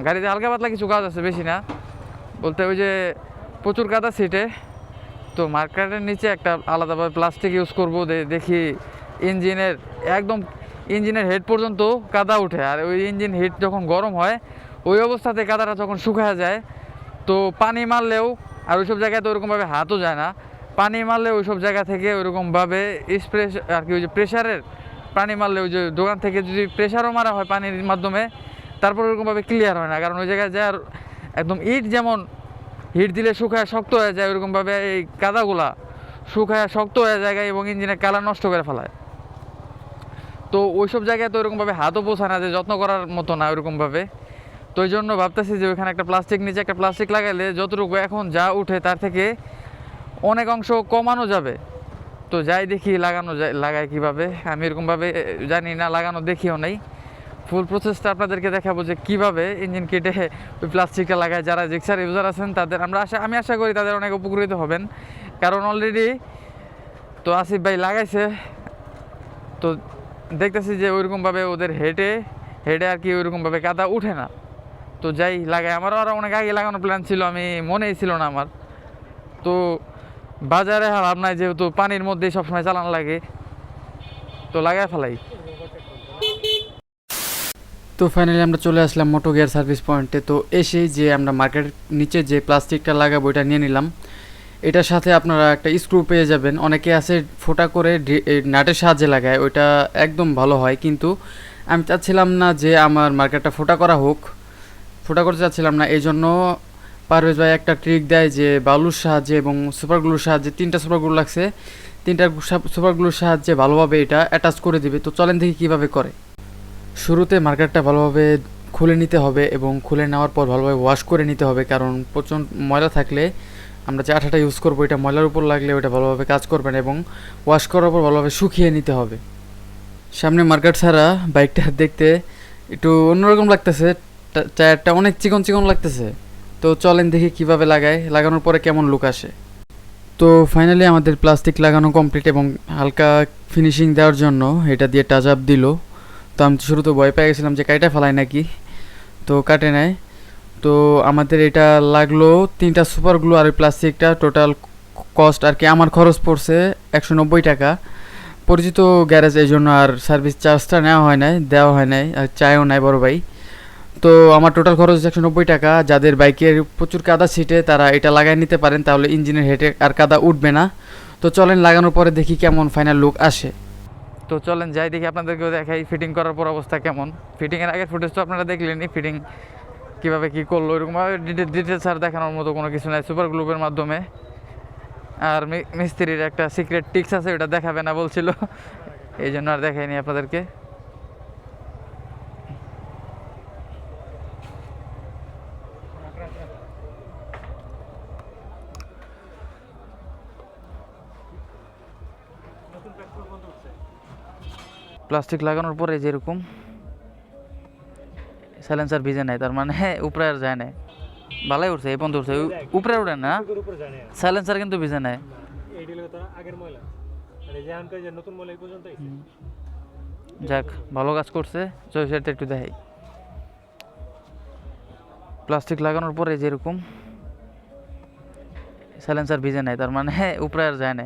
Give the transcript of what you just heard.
গাড়িতে হালকা পাতলা কিছু কাজ আছে, বেশি না বলতে। ওই যে প্রচুর কাদা সিটে, তো মার্কেটের নিচে একটা আলাদাভাবে প্লাস্টিক ইউজ করবো, দেখি ইঞ্জিনের একদম ইঞ্জিনের হেড পর্যন্ত কাদা উঠে। আর ওই ইঞ্জিন হিট যখন গরম হয়, ওই অবস্থাতে কাদাটা যখন শুকায় যায়, তো পানি মারলেও, আর ওইসব জায়গায় তো ওরকমভাবে হাতও যায় না, পানি মারলে ওইসব জায়গা থেকে ওইরকমভাবে স্প্রে আর কি, ওই যে প্রেশারের পানি মারলে, ওই যে দোকান থেকে যদি প্রেশারও মারা হয় পানির মাধ্যমে, তারপর ওরকমভাবে ক্লিয়ার হয় না। কারণ ওই জায়গায় যায় আর একদম ইট যেমন হিট দিলে শুকায় শক্ত হয়ে যায়, ওইরকমভাবে এই কাদাগুলা শুকায় শক্ত হয়ে যায় এবং ইঞ্জিনের কালার নষ্ট করে ফেলায়। তো ওইসব জায়গায় তো ওরকমভাবে হাতও পৌঁছায় না, যে যত্ন করার মতো না ওইরকমভাবে। তো ওই জন্য ভাবতেছি যে ওইখানে একটা প্লাস্টিক, নিচে একটা প্লাস্টিক লাগাইলে যতটুকু এখন যা উঠে তার থেকে অনেক অংশ কমানো যাবে। তো যাই দেখি লাগানো যায়, লাগাই কীভাবে, আমি এরকমভাবে জানি না, লাগানো দেখিও নাই। ফুল প্রসেসটা আপনাদেরকে দেখাবো যে কীভাবে ইঞ্জিন কেটে ওই প্লাস্টিকটা লাগায়। যারা জিক্সার ইউজার আছেন তাদের আমি আশা করি তাদের অনেক উপকৃত হবেন, কারণ অলরেডি তো আসিফ ভাই লাগাইছে, তো দেখতেছি যে ওইরকমভাবে ওদের হেডে আর কি ওইরকমভাবে কাদা উঠে না। তো যাই লাগাই, আমারও আরও অনেক আগে লাগানোর প্ল্যান ছিল, আমি মনেই ছিল না আমার। তো বাজারে হারাম নাই, যেহেতু পানির মধ্যেই সবসময় চালানো লাগে, তো লাগাই ফেলাই। তো ফাইনালি আমরা চলে আসলাম মোটো গিয়ার সার্ভিস পয়েন্টে। তো এসেই যে আমরা মার্কেটের নিচে যে প্লাস্টিকটা লাগাবো এটা নিয়ে নিলাম। এটার সাথে আপনারা একটা স্ক্রু পেয়ে যাবেন। অনেকে আছে ফোটা করে নাটের সাহায্যে লাগায়, ওইটা একদম ভালো হয়, কিন্তু আমি চাচ্ছিলাম না যে আমার মার্কেটটা ফোটা করা হোক, ফোটা করতে চাচ্ছিলাম না। এই জন্য পারভেজ ভাই একটা ট্রিক দেয় যে বালুর সাহায্যে এবং সুপারগ্লুর সাহায্যে, 3টা সুপারগ্লু লাগছে, 3টা সুপারগ্লুর সাহায্যে ভালোভাবে এটা অ্যাটাচ করে দিবে। তো চলেন দেখি কীভাবে করে। শুরুতে মার্কেটটা ভালোভাবে খুলে নিতে হবে এবং খুলে নেওয়ার পর ভালোভাবে ওয়াশ করে নিতে হবে, কারণ প্রচণ্ড ময়লা থাকলে আমরা যে আঠাটা ইউজ করবো এটা ময়লার উপর লাগলে ওটা ভালোভাবে কাজ করবে না, এবং ওয়াশ করার পর ভালোভাবে শুকিয়ে নিতে হবে। সামনে মার্কেট ছাড়া বাইকটা দেখতে একটু অন্যরকম লাগতেছে, টায়ারটা অনেক চিকন চিকন লাগতেছে। তো চলেন দেখি কিভাবে লাগানোর পরে কেমন লুক আসে। তো ফাইনালি আমাদের প্লাস্টিক লাগানো কমপ্লিট, এবং হালকা ফিনিশিং দেওয়ার জন্য এটা দিয়ে টাচ আপ দিল। তো আমি শুরুতে ভয় পেয়ে গেছিলাম যে কাইটা ফেলায় নাকি, তো কাটে নেয়। তো আমাদের এটা লাগলো 3টা সুপার গ্লু আর প্লাস্টিকটা, টোটাল কস্ট আর কি আমার খরচ পড়ছে 190 টাকা। পরিচিত গ্যারেজ, এই জন্য আর সার্ভিস চার্জটা দেওয়া হয় নাই আর চায়ও নাই বড় ভাই। তো আমার টোটাল খরচ 190 টাকা। যাদের বাইকের প্রচুর কাদা ছিটে তারা এটা লাগাই নিতে পারেন, তাহলে ইঞ্জিনের হেডে আর কাদা উঠবে না। তো চলেন লাগানোর পরে দেখি কেমন ফাইনাল লুক আসে। তো চলেন যাই দেখি, আপনাদেরকেও দেখাই ফিটিং করার পর অবস্থা কেমন। ফিটিংয়ের আগের ফুটেজ তো আপনারা দেখলেনই, ফিটিং কীভাবে কী করলো, এরকমভাবে ডিটেলস আর দেখানোর মতো কোনো কিছু নাই সুপার গ্লুপের মাধ্যমে। আর মিস্ত্রির একটা সিক্রেট টিক্স আছে, ওটা দেখাবে না বলছিল, এই জন্য আর দেখাইনি আপনাদেরকে। প্লাস্টিক লাগানোর পরে যেরকম সাইলেন্সার ভিজে নেয়, তার মানে উপরে আর যায় না, ভালোই উঠছে, এই পর্যন্ত উঠছে, উপরে উঠে না, সাইলেন্সার কিন্তু ভিজে নেয়। যাক, ভালো কাজ করছে। সেটা একটু দেখাই, প্লাস্টিক লাগানোর পরে যেরকম সাইলেন্সার ভিজে নেয়, তার মানে উপরে আর যায় না।